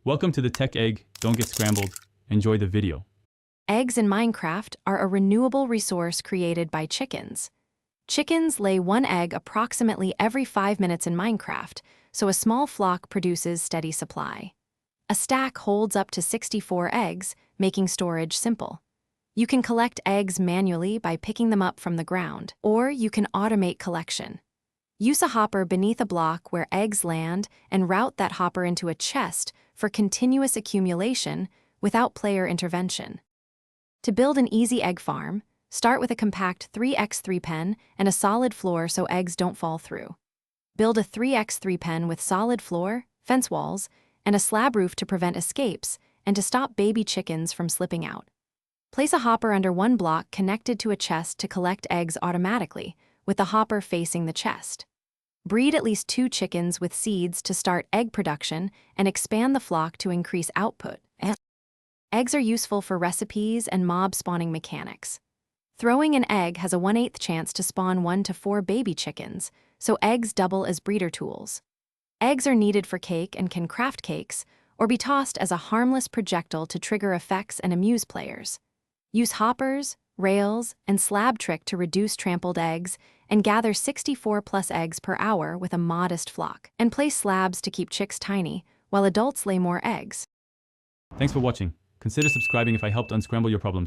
Welcome to the Tech Egg. Don't get scrambled. Enjoy the video. Eggs in Minecraft are a renewable resource created by chickens. Chickens lay one egg approximately every 5 minutes in Minecraft, so a small flock produces steady supply. A stack holds up to 64 eggs, making storage simple. You can collect eggs manually by picking them up from the ground, or you can automate collection. Use a hopper beneath a block where eggs land and route that hopper into a chest for continuous accumulation without player intervention. To build an easy egg farm, start with a compact 3x3 pen and a solid floor so eggs don't fall through. Build a 3x3 pen with solid floor, fence walls, and a slab roof to prevent escapes and to stop baby chickens from slipping out. Place a hopper under one block connected to a chest to collect eggs automatically, with the hopper facing the chest. Breed at least 2 chickens with seeds to start egg production and expand the flock to increase output. Eggs are useful for recipes and mob spawning mechanics. Throwing an egg has a 1/8 chance to spawn 1 to 4 baby chickens, so eggs double as breeder tools. Eggs are needed for cake and can craft cakes, or be tossed as a harmless projectile to trigger effects and amuse players. Use hoppers, rails, and slab trick to reduce trampled eggs and gather 64+ eggs per hour with a modest flock, and place slabs to keep chicks tiny, while adults lay more eggs. Thanks for watching. Consider subscribing if I helped unscramble your problems.